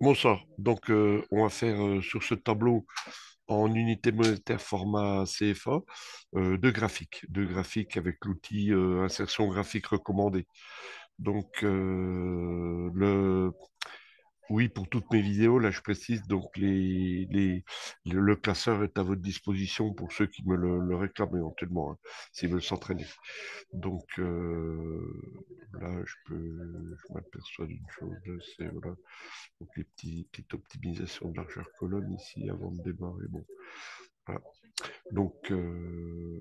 Bonsoir. Donc, on va faire sur ce tableau en unité monétaire format CFA deux graphiques avec l'outil insertion graphique recommandé. Donc, oui, pour toutes mes vidéos, là, je précise, donc le classeur est à votre disposition pour ceux qui me le réclament éventuellement, hein, s'ils veulent s'entraîner. Donc, là, je m'aperçois d'une chose, c'est voilà, donc les petites optimisations de largeur colonne ici avant de démarrer. Bon, voilà. Donc, je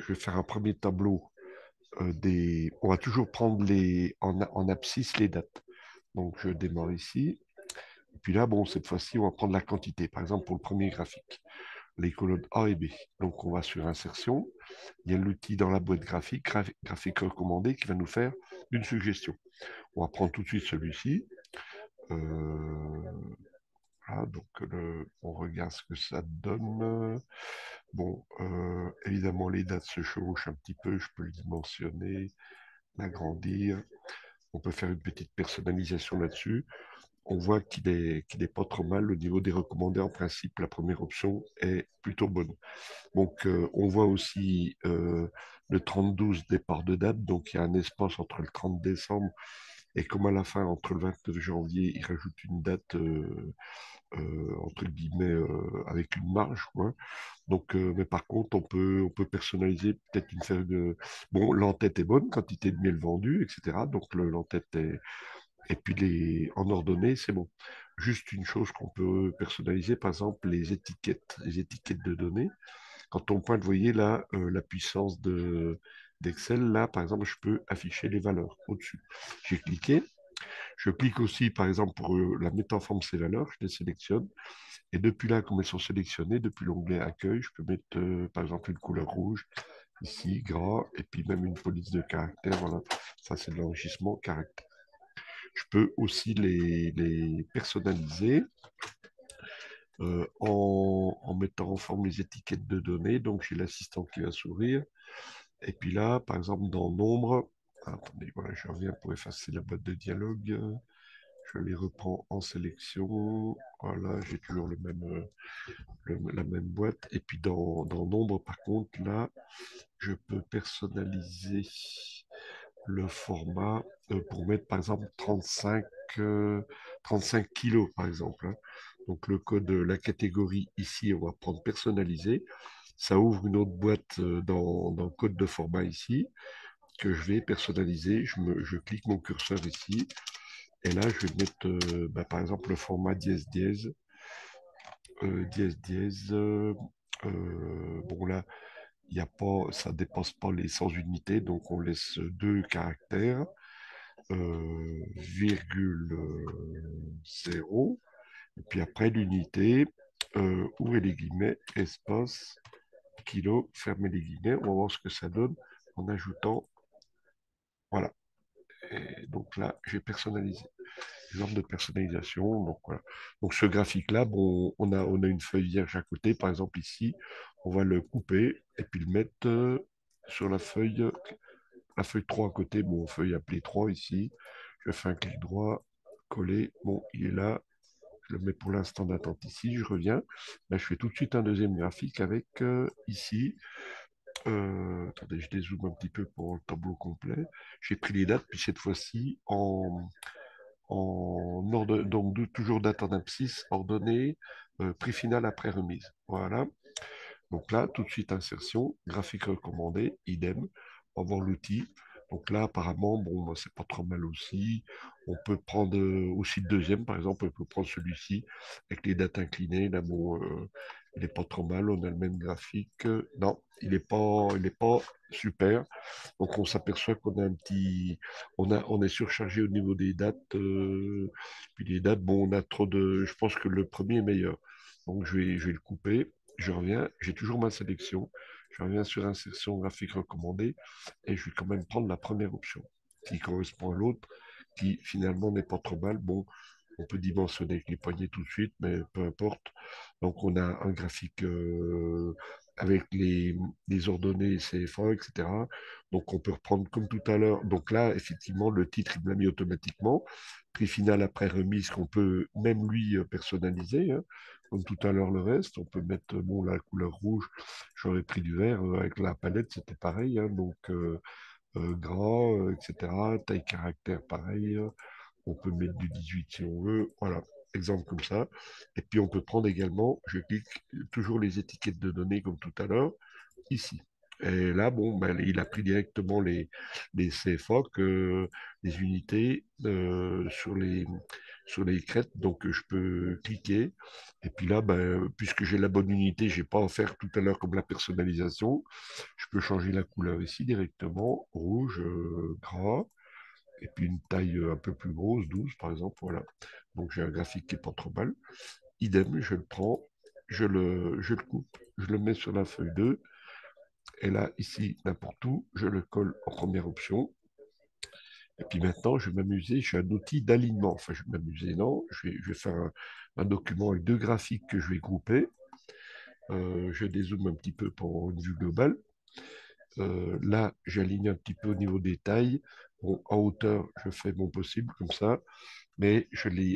vais faire un premier tableau on va toujours prendre en abscisse les dates. Donc, je démarre ici. Et puis là, bon, cette fois-ci, on va prendre la quantité. Par exemple, pour le premier graphique, les colonnes A et B. Donc, on va sur insertion. Il y a l'outil dans la boîte graphique recommandé, qui va nous faire une suggestion. On va prendre tout de suite celui-ci. Euh, voilà, donc, on regarde ce que ça donne. Bon, évidemment, les dates se chevauchent un petit peu. Je peux le dimensionner, l'agrandir. On peut faire une petite personnalisation là-dessus. On voit qu'il est pas trop mal au niveau des recommandés. En principe, la première option est plutôt bonne. Donc, on voit aussi le 30-12 départ de date. Donc, il y a un espace entre le 30 décembre et comme à la fin, entre le 29 janvier, il rajoute une date, entre guillemets, avec une marge, quoi. Donc, mais par contre, on peut personnaliser peut-être une feuille de... Bon, l'entête est bonne, quantité de miel vendu, etc. Donc, l'entête est... Et puis, en ordonnée, c'est bon. Juste une chose qu'on peut personnaliser, par exemple, les étiquettes de données. Quand on pointe, vous voyez là, la puissance d'Excel, là, par exemple, je peux afficher les valeurs au-dessus. J'ai cliqué. Je clique aussi, par exemple, pour la mettre en forme ces valeurs, je les sélectionne. Et depuis là, comme elles sont sélectionnées, depuis l'onglet Accueil, je peux mettre, par exemple, une couleur rouge, ici, gras, et puis même une police de caractère. Voilà, ça, c'est de l'enrichissement caractère. Je peux aussi les personnaliser en mettant en forme les étiquettes de données. Donc, j'ai l'assistant qui va s'ouvrir. Et puis là, par exemple, dans Nombre, attendez, voilà, je reviens pour effacer la boîte de dialogue. Je les reprends en sélection. Voilà, j'ai toujours la même boîte. Et puis dans Nombre, par contre, là, je peux personnaliser le format pour mettre, par exemple, 35 kilos, par exemple, hein. Donc, le code, la catégorie ici, on va prendre personnalisé. Ça ouvre une autre boîte dans le code de format ici que je vais personnaliser. Je clique mon curseur ici et là, je vais mettre, par exemple, le format dièse dièse, dièse dièse. Bon, là, il y a pas, ça dépasse pas les 100 unités, donc on laisse deux caractères, virgule 0, et puis après l'unité, ouvrez les guillemets, espace, kilo, fermez les guillemets. On va voir ce que ça donne en ajoutant, voilà. Et donc là, j'ai personnalisé. Exemple de personnalisation. Donc, voilà. Donc ce graphique-là, bon, on a une feuille vierge à côté, par exemple ici, on va le couper et puis le mettre sur la feuille 3 à côté, bon, feuille appelée 3 ici. Je fais un clic droit, coller, bon, il est là. Je le mets pour l'instant d'attente ici, je reviens. Là, je fais tout de suite un deuxième graphique avec ici. Attendez, je dézoome un petit peu pour le tableau complet. J'ai pris les dates, puis cette fois-ci en ordre, donc toujours date en abscisse, ordonnée, prix final après remise. Voilà. Donc là, tout de suite insertion, graphique recommandé, idem, on va voir l'outil. Donc là, apparemment, bon, bah, c'est pas trop mal aussi. On peut prendre aussi le deuxième, par exemple, on peut prendre celui-ci avec les dates inclinées. Là, bon, il n'est pas trop mal. On a le même graphique. Non, il est pas super. Donc on s'aperçoit qu'on a un petit, on est surchargé au niveau des dates. Puis les dates, bon, on a trop de. Je pense que le premier est meilleur. Donc je vais le couper. Je reviens, j'ai toujours ma sélection. Je reviens sur insertion graphique recommandée et je vais quand même prendre la première option qui correspond à l'autre, qui finalement n'est pas trop mal. Bon, on peut dimensionner avec les poignets tout de suite, mais peu importe. Donc on a un graphique avec les ordonnées CFA, etc. Donc, on peut reprendre comme tout à l'heure. Donc là, effectivement, le titre, il me l'a mis automatiquement. Prix final après remise qu'on peut même lui personnaliser, hein, comme tout à l'heure le reste. On peut mettre bon, la couleur rouge, j'aurais pris du vert. Avec la palette, c'était pareil. Hein, donc, gras, etc. Taille caractère, pareil. On peut mettre du 18 si on veut. Voilà, exemple comme ça. Et puis on peut prendre également, je clique toujours les étiquettes de données comme tout à l'heure, ici. Et là, bon, ben, il a pris directement les CFOC, les unités sur les crêtes. Donc je peux cliquer. Et puis là, ben, puisque j'ai la bonne unité, je n'ai pas à faire tout à l'heure comme la personnalisation. Je peux changer la couleur ici directement, rouge, gras et puis une taille un peu plus grosse, 12 par exemple, voilà. Donc j'ai un graphique qui est pas trop mal. Idem, je le prends, je le coupe, je le mets sur la feuille 2, et là, ici, n'importe où, je le colle en première option. Et puis maintenant, je vais m'amuser, j'ai un outil d'alignement. Enfin, je vais m'amuser, non, je vais faire un document avec deux graphiques que je vais grouper. Je dézoome un petit peu pour une vue globale. Là, j'aligne un petit peu au niveau des tailles. Bon, en hauteur, je fais mon possible comme ça. Mais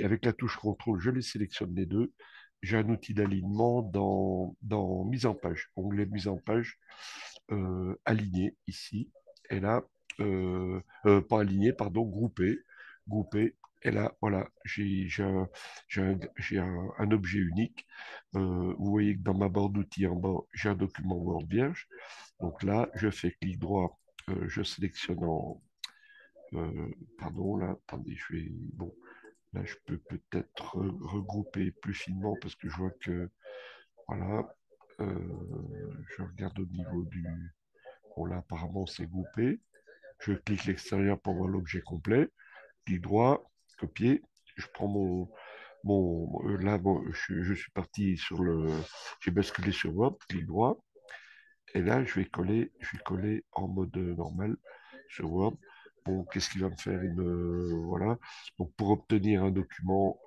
avec la touche contrôle, je les sélectionne les deux. J'ai un outil d'alignement dans mise en page, onglet mise en page, aligné ici. Et là, pas aligné, pardon, groupé, groupé. Et là, voilà, j'ai un objet unique. Vous voyez que dans ma barre d'outils en bas, j'ai un document Word vierge. Donc là, je fais clic droit, je sélectionne pardon, là, attendez, bon, là, je peux peut-être regrouper plus finement parce que je vois que, voilà, je regarde au niveau du... Bon, là, apparemment, c'est groupé. Je clique l'extérieur pour voir l'objet complet. Clic droit, copier. Je prends là, bon, je suis parti sur le... J'ai basculé sur Word, clic droit. Et là, je vais coller en mode normal sur Word. Bon, qu'est-ce qu'il va me faire? Voilà. Donc, pour obtenir un document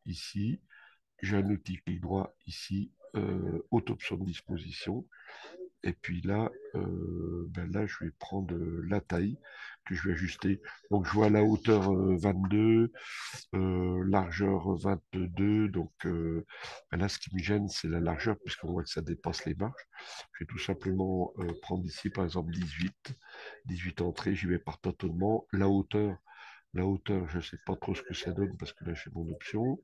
ici, j'ai un outil clic droit ici, haute option de disposition. Et puis là, ben là, je vais prendre la taille que je vais ajuster. Donc, je vois la hauteur 22, largeur 22. Donc, ben là, ce qui me gêne, c'est la largeur, puisqu'on voit que ça dépasse les marges. Je vais tout simplement prendre ici, par exemple, 18 entrées. J'y vais par tâtonnement. La hauteur, je ne sais pas trop ce que ça donne, parce que là, j'ai mon option.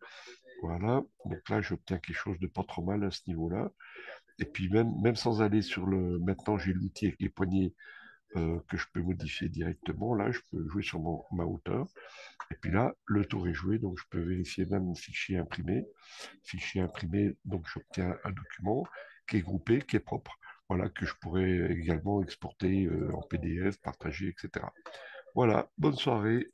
Voilà. Donc là, j'obtiens quelque chose de pas trop mal à ce niveau-là. Et puis même sans aller sur le... Maintenant, j'ai l'outil avec les poignées que je peux modifier directement. Là, je peux jouer sur ma hauteur. Et puis là, le tour est joué, donc je peux vérifier même fichier imprimé. Fichier imprimé, donc j'obtiens un document qui est groupé, qui est propre. Voilà, que je pourrais également exporter en PDF, partager, etc. Voilà, bonne soirée.